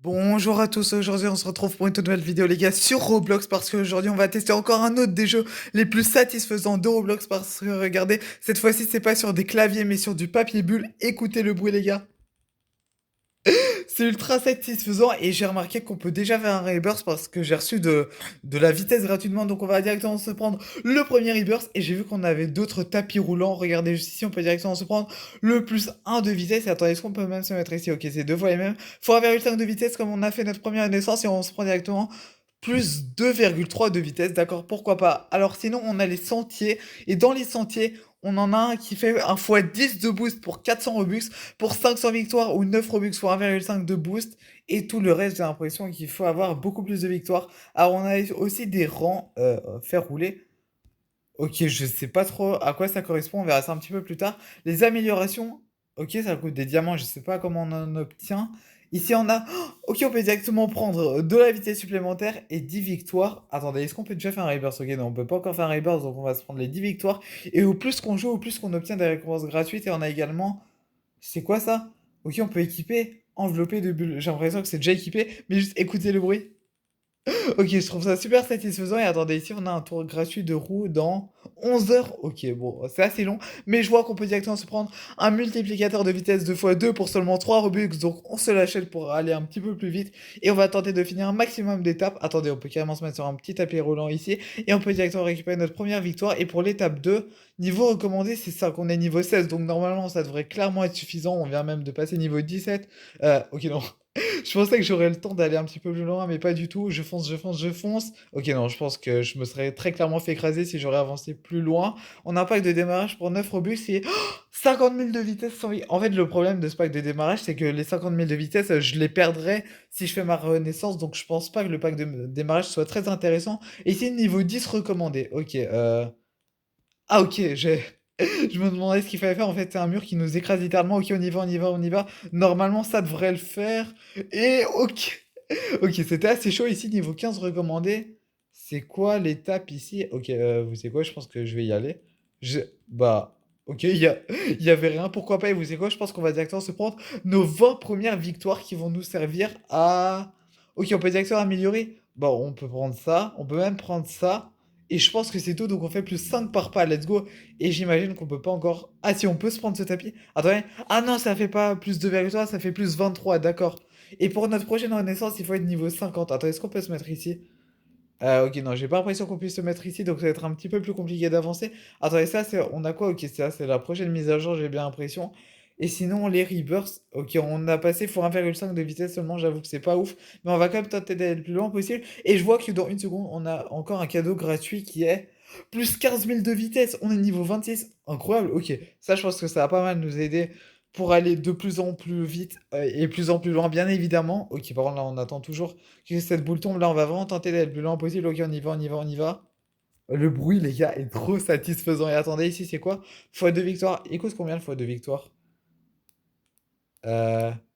Bonjour à tous, aujourd'hui on se retrouve pour une toute nouvelle vidéo les gars sur Roblox parce qu'aujourd'hui on va tester encore un autre des jeux les plus satisfaisants de Roblox parce que regardez, cette fois-ci c'est pas sur des claviers mais sur du papier bulle, écoutez le bruit les gars. C'est ultra satisfaisant et j'ai remarqué qu'on peut déjà faire un rebirth parce que j'ai reçu de la vitesse gratuitement donc on va directement se prendre le premier rebirth et j'ai vu qu'on avait d'autres tapis roulants, regardez juste ici on peut directement se prendre le plus un de vitesse et attendez est-ce qu'on peut même se mettre ici, ok c'est deux fois les mêmes, faut 1,5 de vitesse comme on a fait notre première naissance et on se prend directement plus 2,3 de vitesse, d'accord, pourquoi pas. Alors sinon, on a les sentiers, et dans les sentiers, on en a un qui fait un x10 de boost pour 400 Robux, pour 500 victoires ou 9 Robux pour 1,5 de boost, et tout le reste, j'ai l'impression qu'il faut avoir beaucoup plus de victoires. Alors on a aussi des rangs faire rouler. Ok, je sais pas trop à quoi ça correspond, on verra ça un petit peu plus tard. Les améliorations, ok, ça coûte des diamants, je sais pas comment on en obtient. Ici on a, oh, ok, on peut directement prendre de la vitesse supplémentaire et 10 victoires. Attendez, est-ce qu'on peut déjà faire un rebirth? Ok, non, on peut pas encore faire un rebirth, donc on va se prendre les 10 victoires. Et au plus qu'on joue, au plus qu'on obtient des récompenses gratuites. Et on a également, c'est quoi ça? Ok, on peut équiper, envelopper de bulles. J'ai l'impression que c'est déjà équipé, mais juste écoutez le bruit. Ok, je trouve ça super satisfaisant. Et attendez, ici, on a un tour gratuit de roue dans 11 heures. Ok, bon, c'est assez long. Mais je vois qu'on peut directement se prendre un multiplicateur de vitesse 2 x 2 pour seulement 3 Robux. Donc, on se l'achète pour aller un petit peu plus vite. Et on va tenter de finir un maximum d'étapes. Attendez, on peut carrément se mettre sur un petit tapis roulant ici. Et on peut directement récupérer notre première victoire. Et pour l'étape 2, niveau recommandé, c'est ça qu'on est niveau 16. Donc, normalement, ça devrait clairement être suffisant. On vient même de passer niveau 17. Ok, non. Je pensais que j'aurais le temps d'aller un petit peu plus loin, mais pas du tout. Je fonce, je fonce, je fonce. Ok, non, je pense que je me serais très clairement fait écraser si j'aurais avancé plus loin. On a un pack de démarrage pour 9 Robux et 50 000 de vitesse sans vie. En fait, le problème de ce pack de démarrage, c'est que les 50 000 de vitesse, je les perdrais si je fais ma renaissance. Donc, je pense pas que le pack de démarrage soit très intéressant. Et c'est niveau 10 recommandé. Ok, ah, ok, j'ai. Je me demandais ce qu'il fallait faire. En fait, c'est un mur qui nous écrase littéralement. Ok, on y va, on y va, on y va. Normalement, ça devrait le faire. Et ok. Ok, c'était assez chaud ici, niveau 15 recommandé. C'est quoi l'étape ici? Ok, vous savez quoi? Je pense que je vais y aller. Je... Bah, ok, il y avait rien, pourquoi pas? Et vous savez quoi? Je pense qu'on va directement se prendre nos 20 premières victoires qui vont nous servir à... Ok, on peut directement améliorer. Bon, on peut prendre ça, on peut même prendre ça. Et je pense que c'est tout, donc on fait plus 5 par pas, let's go. Et j'imagine qu'on peut pas encore... Ah si, on peut se prendre ce tapis. Attendez. Ah non, ça fait pas plus 2,3, ça fait plus 23, d'accord. Et pour notre prochaine renaissance, il faut être niveau 50. Attends, est-ce qu'on peut se mettre ici? Ok, non, j'ai pas l'impression qu'on puisse se mettre ici, donc ça va être un petit peu plus compliqué d'avancer. Attendez, ça, c'est... On a quoi? Ok, ça, c'est la prochaine mise à jour, j'ai bien l'impression. Et sinon, les rebirths, ok, on a passé pour 1,5 de vitesse seulement, j'avoue que c'est pas ouf. Mais on va quand même tenter d'aller le plus loin possible. Et je vois que dans une seconde, on a encore un cadeau gratuit qui est plus 15 000 de vitesse. On est niveau 26. Incroyable, ok. Ça, je pense que ça va pas mal nous aider pour aller de plus en plus vite et plus en plus loin, bien évidemment. Ok, par contre, là, on attend toujours que cette boule tombe. Là, on va vraiment tenter d'être le plus loin possible. Ok, on y va, on y va, on y va. Le bruit, les gars, est trop satisfaisant. Et attendez, ici, c'est quoi? Fois de victoire. Écoute combien le fois de victoire?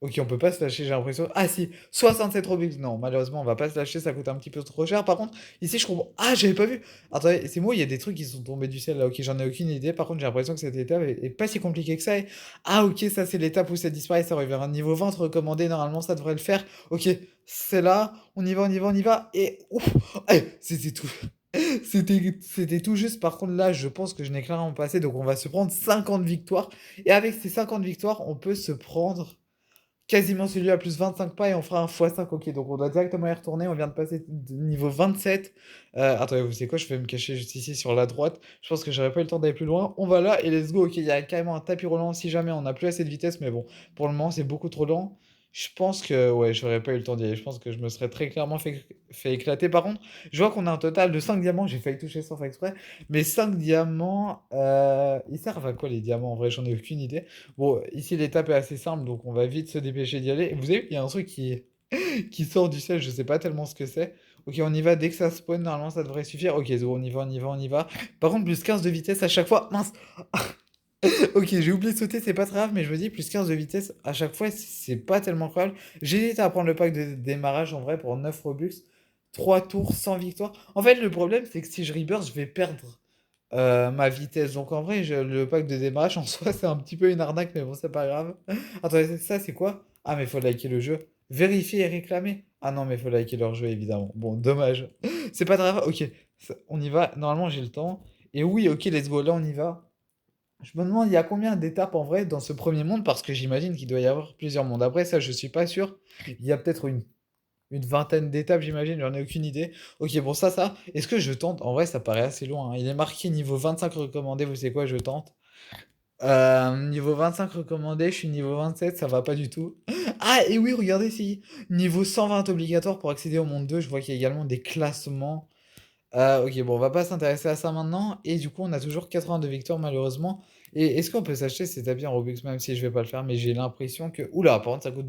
Ok, on peut pas se lâcher, j'ai l'impression. Ah si, 67 Robux. Non, malheureusement, on va pas se lâcher, ça coûte un petit peu trop cher. Par contre, ici, je comprends. Ah, j'avais pas vu. Attendez, c'est moi, il y a des trucs qui sont tombés du ciel là. Ok, j'en ai aucune idée. Par contre, j'ai l'impression que cette étape est pas si compliquée que ça. Ah, ok, ça, c'est l'étape où ça disparaît. Ça revient à un niveau 20 recommandé. Normalement, ça devrait le faire. Ok, c'est là. On y va, on y va, on y va. Et ouf, allez, c'était tout. C'était tout juste. Par contre, là, je pense que je n'ai clairement pas assez. Donc, on va se prendre 50 victoires. Et avec ces 50 victoires, on peut se prendre quasiment celui à plus 25 pas et on fera un x5. Ok, donc on doit directement y retourner. On vient de passer de niveau 27. Attendez, vous savez quoi? Je vais me cacher juste ici sur la droite. Je pense que j'aurais pas eu le temps d'aller plus loin. On va là et let's go. Ok, il y a carrément un tapis roulant si jamais on n'a plus assez de vitesse. Mais bon, pour le moment, c'est beaucoup trop lent. Je pense que, ouais, j'aurais pas eu le temps d'y aller. Je pense que je me serais très clairement fait éclater. Par contre, je vois qu'on a un total de 5 diamants. J'ai failli toucher sans faire exprès. Mais 5 diamants, ils servent à quoi les diamants? En vrai, j'en ai aucune idée. Bon, ici l'étape est assez simple, donc on va vite se dépêcher d'y aller. Et vous avez vu, il y a un truc qui sort du ciel, je sais pas tellement ce que c'est. Ok, on y va dès que ça spawn, normalement ça devrait suffire. Ok, so, on y va, on y va, on y va. Par contre, plus 15 de vitesse à chaque fois. Mince! Ok, j'ai oublié de sauter, c'est pas très grave, mais je me dis, plus 15 de vitesse à chaque fois, c'est pas tellement incroyable. J'hésite à prendre le pack de démarrage en vrai pour 9 Robux. 3 tours sans victoire. En fait, le problème, c'est que si je rebirth, je vais perdre ma vitesse. Donc en vrai, le pack de démarrage en soi, c'est un petit peu une arnaque, mais bon, c'est pas grave. Attendez, ça c'est quoi? Ah, mais faut liker le jeu. Vérifier et réclamer. Ah non, mais faut liker leur jeu, évidemment. Bon, dommage. C'est pas grave. Ok, on y va. Normalement, j'ai le temps. Et oui, ok, let's go. Là, on y va. Je me demande, il y a combien d'étapes en vrai dans ce premier monde? Parce que j'imagine qu'il doit y avoir plusieurs mondes. Après, ça, je suis pas sûr. Il y a peut-être une vingtaine d'étapes, j'imagine. J'en ai aucune idée. Ok, bon, ça. Est-ce que je tente? En vrai, ça paraît assez loin, hein. Il est marqué niveau 25 recommandé. Vous savez quoi, je tente. Niveau 25 recommandé, je suis niveau 27, ça va pas du tout. Ah, et oui, regardez si. Niveau 120 obligatoire pour accéder au monde 2, je vois qu'il y a également des classements. Ok, bon, on va pas s'intéresser à ça maintenant. Et du coup, on a toujours 82 victoires, malheureusement. Et est-ce qu'on peut s'acheter cet habits en Robux, même si je vais pas le faire, mais j'ai l'impression que. Oula, par contre, ça coûte.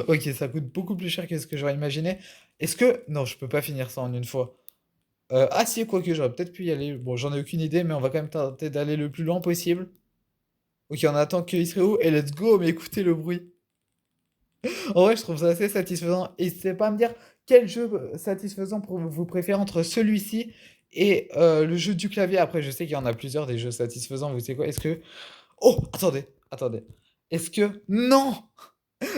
Ok, ça coûte beaucoup plus cher que ce que j'aurais imaginé. Est-ce que. Non, je peux pas finir ça en une fois. Ah, si, quoique, j'aurais peut-être pu y aller. Bon, j'en ai aucune idée, mais on va quand même tenter d'aller le plus loin possible. Ok, on attend qu'il serait où? Et let's go, mais écoutez le bruit. En vrai, je trouve ça assez satisfaisant. N'hésitez pas à me dire quel jeu satisfaisant pour vous préférez entre celui-ci et le jeu du clavier. Après, je sais qu'il y en a plusieurs des jeux satisfaisants. Vous savez quoi? Est-ce que... Oh, attendez. Est-ce que... Non!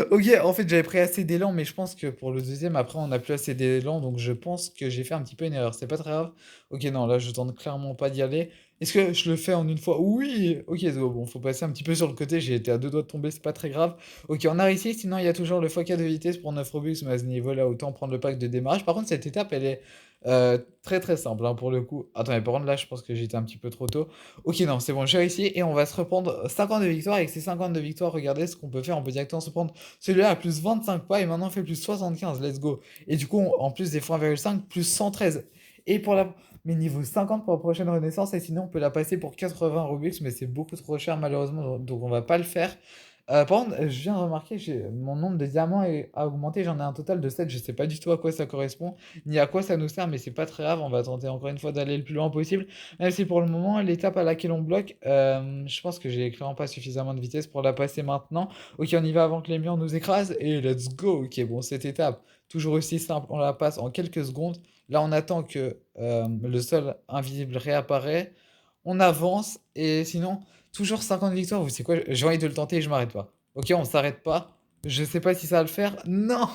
Ok, en fait, j'avais pris assez d'élan, mais je pense que pour le deuxième, après, on n'a plus assez d'élan, donc je pense que j'ai fait un petit peu une erreur. C'est pas très grave. Ok, non, là, je tente clairement pas d'y aller. Est-ce que je le fais en une fois? Oui! Ok, so, bon, faut passer un petit peu sur le côté. J'ai été à deux doigts de tomber, c'est pas très grave. Ok, on a réussi. Sinon, il y a toujours le x4 de vitesse pour 9 Robux, mais à ce niveau-là, autant prendre le pack de démarrage. Par contre, cette étape, elle est très très simple, hein, pour le coup. Attends, mais par contre, là, je pense que j'étais un petit peu trop tôt. Ok, non, c'est bon, j'ai réussi. Et on va se reprendre 50 de victoires. Avec ces 50 de victoires, regardez ce qu'on peut faire. On peut directement se prendre celui-là a plus 25 pas et maintenant on fait plus 75. Let's go. Et du coup, en plus des fois 1,5, plus 113. Et pour la. Mais niveau 50 pour la prochaine renaissance, et sinon on peut la passer pour 80 Robux, mais c'est beaucoup trop cher malheureusement, donc on va pas le faire. Par contre, je viens de remarquer, mon nombre de diamants a augmenté, j'en ai un total de 7. Je sais pas du tout à quoi ça correspond, ni à quoi ça nous sert, mais c'est pas très grave, on va tenter encore une fois d'aller le plus loin possible. Même si pour le moment, l'étape à laquelle on bloque, je pense que j'ai clairement pas suffisamment de vitesse pour la passer maintenant. Ok, on y va avant que les murs nous écrasent, et let's go. Ok, bon, cette étape, toujours aussi simple, on la passe en quelques secondes. Là, on attend que le sol invisible réapparaît. On avance, et sinon, toujours 50 victoires. Vous savez quoi? J'ai envie de le tenter et je m'arrête pas. Ok, on s'arrête pas. Je sais pas si ça va le faire. Non!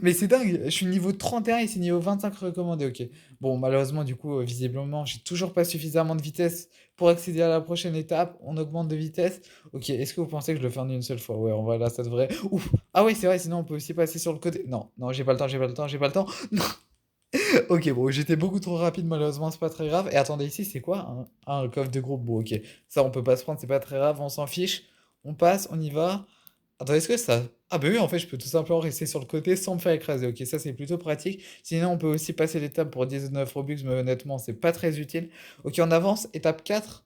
Mais c'est dingue, je suis niveau 31 et c'est niveau 25 recommandé, ok. Bon, malheureusement, du coup, visiblement, j'ai toujours pas suffisamment de vitesse pour accéder à la prochaine étape. On augmente de vitesse. Ok, est-ce que vous pensez que je le fais en une seule fois? Ouais, on va là, ça devrait. Ouf! Ah oui, c'est vrai, sinon on peut aussi passer sur le côté. Non, non, j'ai pas le temps. Non! Ok, bon, j'étais beaucoup trop rapide, malheureusement, c'est pas très grave. Et attendez, ici, c'est quoi? Un coffre de groupe. Bon, ok. Ça, on peut pas se prendre, c'est pas très grave, on s'en fiche. On passe, on y va. Attends, est-ce que ça... Ah bah oui, en fait, je peux tout simplement rester sur le côté sans me faire écraser. Ok, ça, c'est plutôt pratique. Sinon, on peut aussi passer l'étape pour 19 Robux, mais honnêtement, c'est pas très utile. Ok, on avance. Étape 4.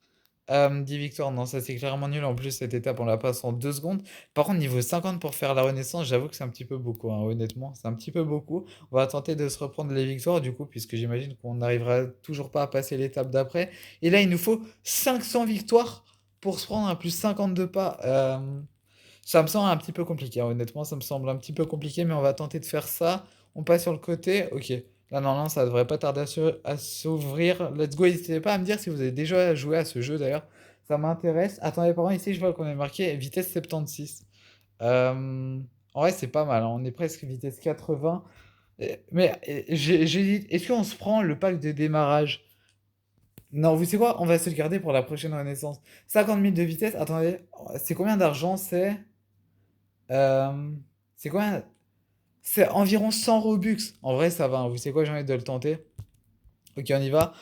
10 victoires. Non, ça, c'est clairement nul. En plus, cette étape, on la passe en 2 secondes. Par contre, niveau 50 pour faire la renaissance, j'avoue que c'est un petit peu beaucoup, hein, honnêtement. C'est un petit peu beaucoup. On va tenter de se reprendre les victoires, du coup, puisque j'imagine qu'on n'arrivera toujours pas à passer l'étape d'après. Et là, il nous faut 500 victoires pour se prendre un plus 52 pas. Ça me semble un petit peu compliqué, hein, honnêtement, ça me semble un petit peu compliqué, mais on va tenter de faire ça. On passe sur le côté. Ok. Là, non, ça devrait pas tarder à s'ouvrir. Let's go. N'hésitez pas à me dire si vous avez déjà joué à ce jeu d'ailleurs. Ça m'intéresse. Attendez, par contre, ici, je vois qu'on est marqué vitesse 76. En vrai, c'est pas mal, hein. On est presque vitesse 80. Mais j'hésite. Est-ce qu'on se prend le pack de démarrage? Non, vous savez quoi? On va se le garder pour la prochaine renaissance. 50 000 de vitesse. Attendez, c'est combien d'argent? Euh, c'est quoi? C'est environ 100 Robux. En vrai, ça va, hein. Vous savez quoi? J'ai envie de le tenter. Ok, on y va.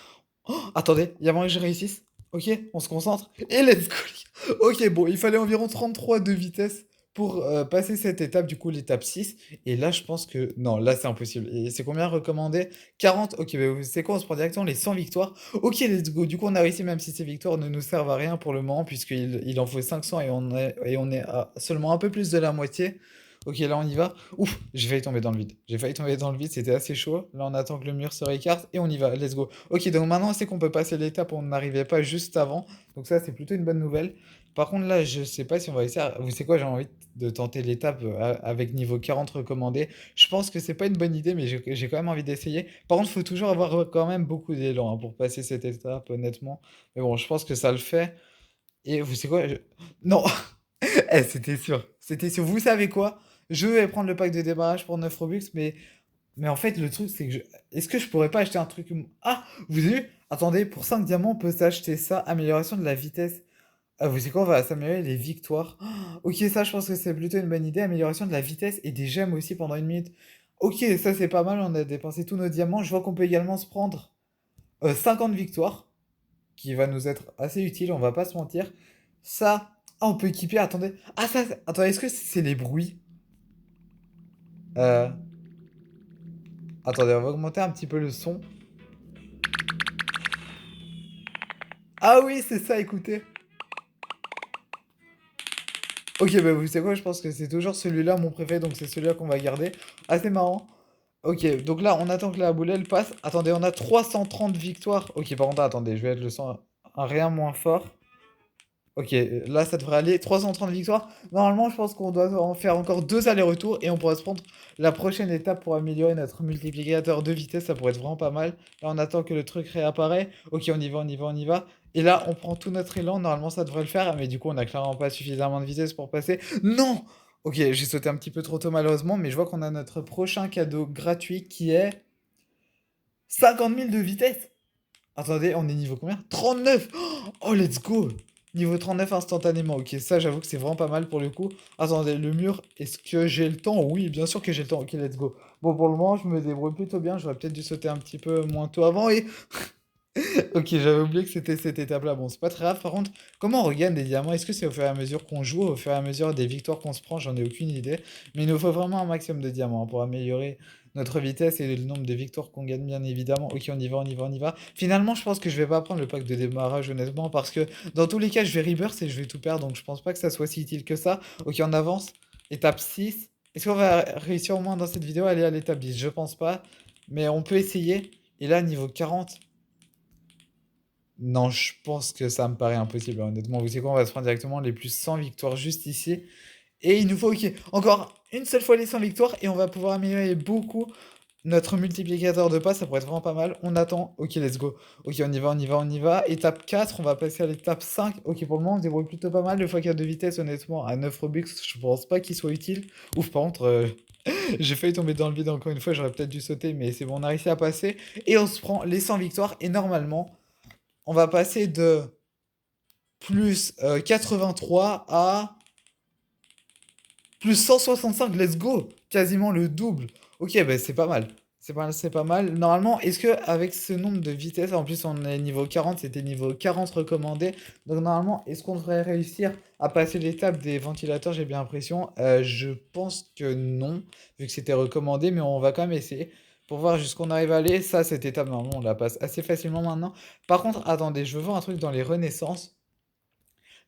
Oh, attendez, il y a moyen que je réussisse. Ok, on se concentre. Et let's go. Ok, bon, il fallait environ 33 de vitesse pour passer cette étape, du coup, l'étape 6. Et là, je pense que... Non, là, c'est impossible. Et c'est combien recommandé? 40. Ok, bah, c'est quoi? On se prend directement les 100 victoires. Ok, let's go. Du coup, on a réussi, même si ces victoires ne nous servent à rien pour le moment, puisqu'il en faut 500 et on est à seulement un peu plus de la moitié. Ok, là, on y va. Ouf, j'ai failli tomber dans le vide. J'ai failli tomber dans le vide, c'était assez chaud. Là, on attend que le mur se réécarte et on y va. Let's go. Ok, donc maintenant, c'est qu'on peut passer l'étape où on n'arrivait pas juste avant. Donc ça, c'est plutôt une bonne nouvelle. Par contre, là, je sais pas si on va essayer. Vous savez quoi, j'ai envie de tenter l'étape avec niveau 40 recommandé. Je pense que c'est pas une bonne idée, mais j'ai quand même envie d'essayer. Par contre, il faut toujours avoir quand même beaucoup d'élan, hein, pour passer cette étape, honnêtement. Mais bon, je pense que ça le fait. Et vous savez quoi? Non! Eh, c'était sûr. C'était sûr. Vous savez quoi? Je vais prendre le pack de démarrage pour 9 Robux, mais en fait, le truc, c'est que est-ce que je pourrais pas acheter un truc... Ah, vous avez vu? Attendez, pour 5 diamants, on peut s'acheter ça. Amélioration de la vitesse. Ah, vous savez quoi? On va s'améliorer les victoires. Ok, ça, je pense que c'est plutôt une bonne idée. Amélioration de la vitesse et des gemmes aussi pendant 1 minute. Ok, ça, c'est pas mal. On a dépensé tous nos diamants. Je vois qu'on peut également se prendre 50 victoires, qui va nous être assez utile, on va pas se mentir. Ça, ah, on peut équiper, attendez. Ah, ça, attendez, est-ce que c'est les bruits? Euh, Attendez, on va augmenter un petit peu le son. Ah oui, c'est ça, écoutez. Ok, bah vous savez quoi, je pense que c'est toujours celui-là mon préféré, donc c'est celui-là qu'on va garder. Assez marrant. Ok, donc là, on attend que la boule, elle passe. Attendez, on a 330 victoires. Ok, par contre, attendez, je vais être le son un rien moins fort. Ok, là, ça devrait aller. 330 victoires. Normalement, je pense qu'on doit en faire encore 2 allers-retours et on pourra se prendre la prochaine étape pour améliorer notre multiplicateur de vitesse. Ça pourrait être vraiment pas mal. Là, on attend que le truc réapparaît. Ok, on y va, on y va, on y va. Et là, on prend tout notre élan. Normalement, ça devrait le faire. Mais du coup, on a clairement pas suffisamment de vitesse pour passer. Non! Ok, j'ai sauté un petit peu trop tôt malheureusement. Mais je vois qu'on a notre prochain cadeau gratuit qui est 50 000 de vitesse. Attendez, on est niveau combien? 39. Oh, let's go! Niveau 39 instantanément. Ok, ça, j'avoue que c'est vraiment pas mal pour le coup. Attendez, le mur, est-ce que j'ai le temps? Oui, bien sûr que j'ai le temps. Ok, let's go. Bon, pour le moment, je me débrouille plutôt bien. J'aurais peut-être dû sauter un petit peu moins tôt avant et... Ok, j'avais oublié que c'était cette étape-là. Bon, c'est pas très grave. Par contre, comment on regagne des diamants? Est-ce que c'est au fur et à mesure qu'on joue, au fur et à mesure des victoires qu'on se prend? J'en ai aucune idée. Mais il nous faut vraiment un maximum de diamants, hein, pour améliorer notre vitesse et le nombre de victoires qu'on gagne, bien évidemment. Ok, on y va, on y va, on y va. Finalement, je pense que je vais pas prendre le pack de démarrage, honnêtement, parce que dans tous les cas, je vais rebirth et je vais tout perdre. Donc, je pense pas que ça soit si utile que ça. Ok, on avance. Étape 6. Est-ce qu'on va réussir au moins dans cette vidéo à aller à l'étape 10? Je pense pas. Mais on peut essayer. Et là, niveau 40. Non, je pense que ça me paraît impossible, hein, honnêtement. Vous savez quoi, on va se prendre directement les plus 100 victoires juste ici. Et il nous faut, ok, encore une seule fois les 100 victoires et on va pouvoir améliorer beaucoup notre multiplicateur de pas. Ça pourrait être vraiment pas mal. On attend. Ok, let's go. Ok, on y va, on y va, on y va. Étape 4, on va passer à l'étape 5. Ok, pour le moment, on se débrouille plutôt pas mal. Le x4 de vitesse, honnêtement, à 9 Robux, je pense pas qu'il soit utile. Ouf, par contre, j'ai failli tomber dans le vide encore une fois. J'aurais peut-être dû sauter, mais c'est bon, on a réussi à passer. Et on se prend les 100 victoires. Et normalement, on va passer de plus 83 à plus 165, let's go! Quasiment le double. Ok, bah c'est pas mal. C'est pas mal, c'est pas mal. Normalement, est-ce que avec ce nombre de vitesses, en plus on est niveau 40, c'était niveau 40 recommandé. Donc normalement, est-ce qu'on devrait réussir à passer l'étape des ventilateurs? J'ai bien l'impression. Je pense que non, vu que c'était recommandé, mais on va quand même essayer. Pour voir jusqu'où on arrive à aller. Ça, cette étape, normalement, on la passe assez facilement maintenant. Par contre, attendez, je veux voir un truc dans les renaissances.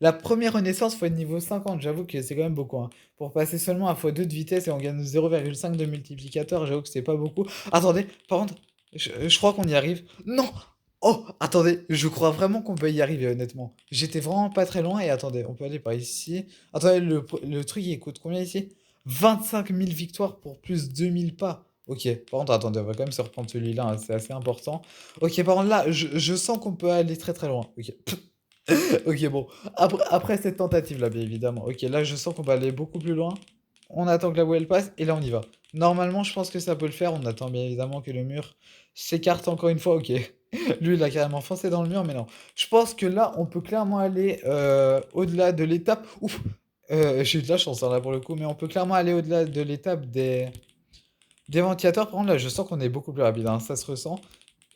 La première renaissance, faut être niveau 50. J'avoue que c'est quand même beaucoup, hein. Pour passer seulement à x2 de vitesse et on gagne 0,5 de multiplicateur, j'avoue que c'est pas beaucoup. Attendez, par contre, je crois qu'on y arrive. Non! Oh, attendez, je crois vraiment qu'on peut y arriver, honnêtement. J'étais vraiment pas très loin et attendez, on peut aller par ici. Attendez, le truc, il coûte combien ici? 25 000 victoires pour plus 2000 pas. Ok, par contre, attendez, on va quand même se reprendre celui-là, hein, c'est assez important. Ok, par contre, là, je sens qu'on peut aller très très loin. Ok. Ok, bon. Après cette tentative-là, bien évidemment. Ok, là, je sens qu'on va aller beaucoup plus loin. On attend que la bouée elle passe et là, on y va. Normalement, je pense que ça peut le faire. On attend bien évidemment que le mur s'écarte encore une fois. Ok. Lui, il a carrément foncé dans le mur, mais non. Je pense que là, on peut clairement aller au-delà de l'étape. Ouf! J'ai eu de la chance, hein, là, pour le coup, mais on peut clairement aller au-delà de l'étape des ventilateurs. Par contre, là, je sens qu'on est beaucoup plus rapide, hein, ça se ressent.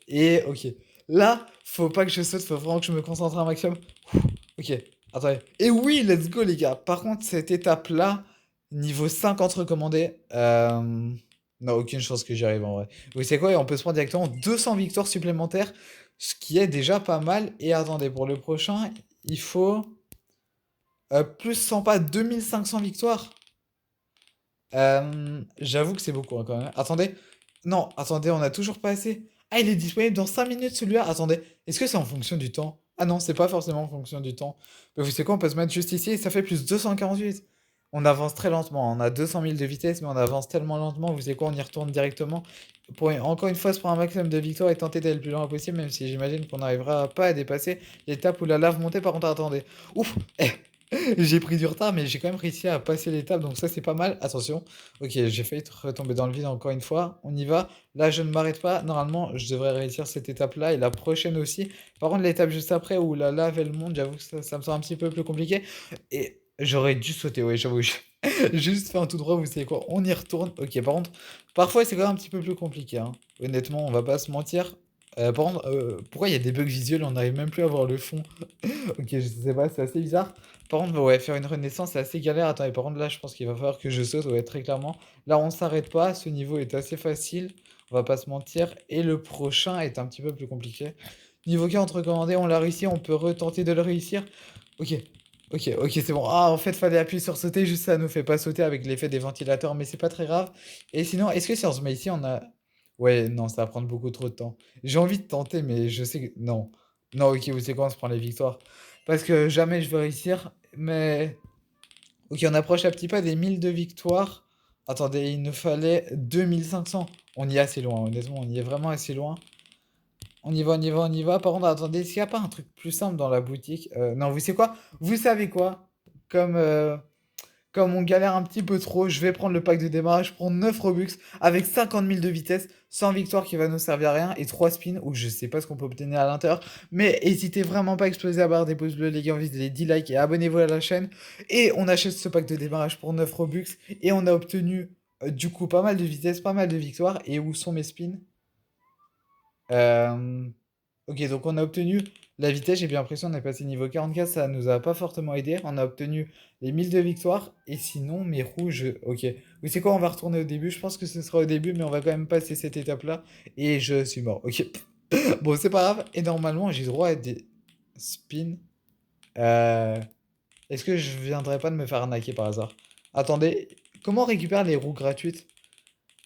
Et ok. Là, faut pas que je saute, faut vraiment que je me concentre un maximum. Ok, attendez. Et oui, let's go les gars. Par contre, cette étape-là, niveau 50 recommandé, non, aucune chance que j'y arrive en vrai. Vous savez quoi? On peut se prendre directement 200 victoires supplémentaires, ce qui est déjà pas mal. Et attendez, pour le prochain, il faut plus 100 pas, 2500 victoires. J'avoue que c'est beaucoup, hein, quand même. Attendez. Non, attendez, on a toujours pas assez. Ah, il est disponible dans 5 minutes celui-là. Attendez, est-ce que c'est en fonction du temps? Ah non, c'est pas forcément en fonction du temps. Mais vous savez quoi, on peut se mettre juste ici et ça fait plus 248. On avance très lentement. On a 200 000 de vitesse, mais on avance tellement lentement. Vous savez quoi, on y retourne directement. Pour encore une fois se prendre un maximum de victoires et tenter d'aller le plus loin possible, même si j'imagine qu'on n'arrivera pas à dépasser l'étape où la lave montait. Par contre, attendez. Ouf! Eh, J'ai pris du retard, mais j'ai quand même réussi à passer l'étape, donc ça c'est pas mal. Attention, ok, j'ai failli retomber dans le vide encore une fois. On y va. Là, je ne m'arrête pas. Normalement, je devrais réussir cette étape-là et la prochaine aussi. Par contre, l'étape juste après où la lave elle monte, j'avoue que ça me semble un petit peu plus compliqué. Et j'aurais dû sauter, ouais, j'avoue. J'ai juste fait un tout droit, vous savez quoi? On y retourne. Ok, par contre, parfois c'est quand même un petit peu plus compliqué, hein. Honnêtement, on va pas se mentir. Par contre, pourquoi il y a des bugs visuels? On n'arrive même plus à voir le fond. Ok, je sais pas, c'est assez bizarre. Par contre, ouais, faire une renaissance, c'est assez galère. Attends, et par contre, là, je pense qu'il va falloir que je saute, ouais, très clairement. Là, on s'arrête pas. Ce niveau est assez facile. On va pas se mentir. Et le prochain est un petit peu plus compliqué. Niveau 40 recommandé, on l'a réussi. On peut retenter de le réussir. Ok, ok, c'est bon. Ah, en fait, fallait appuyer sur sauter. Juste ça nous fait pas sauter avec l'effet des ventilateurs. Mais c'est pas très grave. Et sinon, est-ce que si on se met ici, on a. Ouais, non, ça va prendre beaucoup trop de temps. J'ai envie de tenter, mais je sais que. Non. Non, ok, vous savez quoi, on se prend les victoires. Parce que jamais je vais réussir. Mais. Ok, on approche à petits pas des 1000 de victoires. Attendez, il nous fallait 2500. On y est assez loin, honnêtement, on y est vraiment assez loin. On y va, on y va, on y va. Par contre, attendez, est-ce qu'il n'y a pas un truc plus simple dans la boutique? Non, vous savez quoi? Vous savez quoi? Comme, comme on galère un petit peu trop, je vais prendre le pack de démarrage, je prends 9 Robux avec 50 000 de vitesse, 100 victoires qui va nous servir à rien et 3 spins où je sais pas ce qu'on peut obtenir à l'intérieur. Mais n'hésitez vraiment pas à exploser la barre des pouces bleus, les gars, on vise les 10 likes et abonnez-vous à la chaîne. Et on achète ce pack de démarrage pour 9 Robux et on a obtenu du coup pas mal de vitesse, pas mal de victoires. Et où sont mes spins? Euh, Ok, donc on a obtenu la vitesse, j'ai bien l'impression qu'on est passé niveau 44, ça nous a pas fortement aidé. On a obtenu les 1000 de victoire, et sinon mes rouges, ok. Oui, c'est quoi, on va retourner au début, je pense que ce sera au début, mais on va quand même passer cette étape-là, et je suis mort, ok. Bon, c'est pas grave, et normalement j'ai droit à des spins. Euh, Est-ce que je viendrai pas de me faire arnaquer par hasard? Attendez, comment on récupère les roues gratuites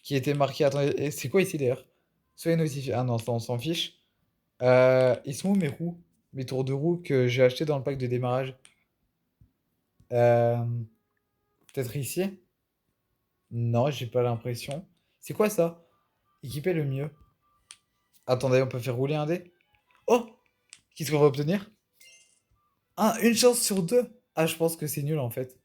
qui étaient marquées? Attendez, et c'est quoi ici d'ailleurs? Soyez notifiés. Ah non, ça on s'en fiche. Ils sont où mes roues? Mes tours de roue que j'ai acheté dans le pack de démarrage. Euh, Peut-être ici? Non, j'ai pas l'impression. C'est quoi ça? Équiper le mieux. Attendez, on peut faire rouler un dé? Oh! Qu'est-ce qu'on va obtenir? Ah, une chance sur deux! Ah, je pense que c'est nul en fait.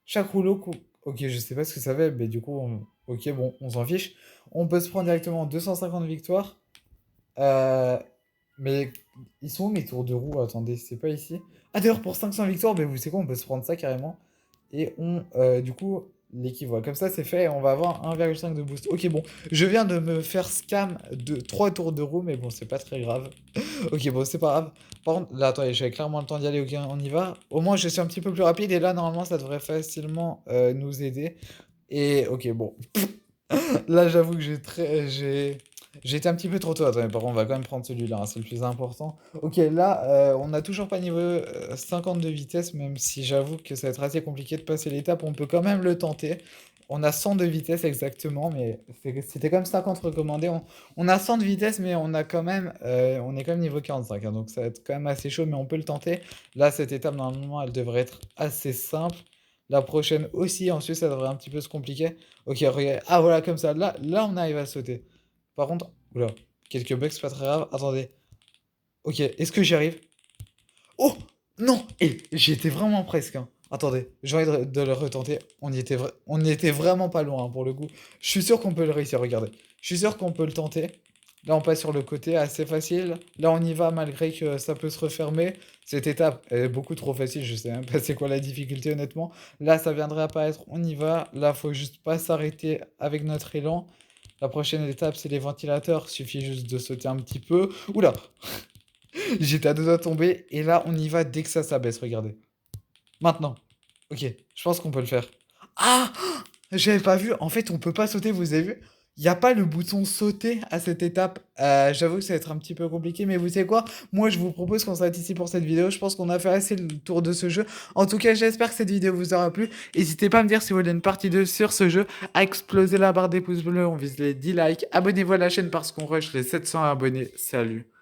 Chaque rouleau. Ok, je sais pas ce que ça fait, mais du coup, ok, bon, on s'en fiche. On peut se prendre directement 250 victoires. Euh, Mais ils sont où mes tours de roue? Attendez, c'est pas ici. Ah d'ailleurs pour 500 victoires, ben, vous savez quoi, on peut se prendre ça carrément. Et on, du coup, l'équivoque. Comme ça c'est fait et on va avoir 1,5 de boost. Ok bon, je viens de me faire scam de 3 tours de roue, mais bon c'est pas très grave. Ok bon c'est pas grave. Par contre, là attendez, j'avais clairement le temps d'y aller, ok on y va. Au moins je suis un petit peu plus rapide et là normalement ça devrait facilement nous aider. Et ok bon, là, j'avoue que j'ai été un petit peu trop tôt. Attends, par contre, on va quand même prendre celui-là, hein, c'est le plus important. Ok, là, on n'a toujours pas niveau 50 de vitesse, même si j'avoue que ça va être assez compliqué de passer l'étape. On peut quand même le tenter. On a 100 de vitesse exactement, mais c'était comme 50 recommandé. On a 100 de vitesse, mais on est quand même niveau 45, hein, donc ça va être quand même assez chaud, mais on peut le tenter. Là, cette étape, normalement, elle devrait être assez simple. La prochaine aussi, ensuite, ça devrait un petit peu se compliquer. Ok, regarde. Ah voilà, comme ça. Là, on arrive à sauter. Par contre, oula, quelques bugs, c'est pas très grave. Attendez. Ok, est-ce que j'y arrive? Oh! Non! Et j'y étais vraiment presque, hein. Attendez, j'ai envie de le retenter. On y était vraiment pas loin, hein, pour le coup. Je suis sûr qu'on peut le réussir, regardez. Je suis sûr qu'on peut le tenter. Là, on passe sur le côté, assez facile. Là, on y va malgré que ça peut se refermer. Cette étape est beaucoup trop facile, je sais même pas c'est quoi la difficulté, honnêtement. Là, ça viendrait apparaître, on y va. Là, faut juste pas s'arrêter avec notre élan. La prochaine étape, c'est les ventilateurs. Suffit juste de sauter un petit peu. Oula! J'étais à deux doigts de tomber. Et là, on y va dès que ça s'abaisse, regardez. Maintenant. Ok, je pense qu'on peut le faire. Ah! J'avais pas vu. En fait, on peut pas sauter, vous avez vu? Il n'y a pas le bouton sauter à cette étape. J'avoue que ça va être un petit peu compliqué, mais vous savez quoi? Moi, je vous propose qu'on s'arrête ici pour cette vidéo. Je pense qu'on a fait assez le tour de ce jeu. En tout cas, j'espère que cette vidéo vous aura plu. N'hésitez pas à me dire si vous voulez une partie 2 sur ce jeu, à exploser la barre des pouces bleus. On vise les 10 likes. Abonnez-vous à la chaîne parce qu'on rush les 700 abonnés. Salut!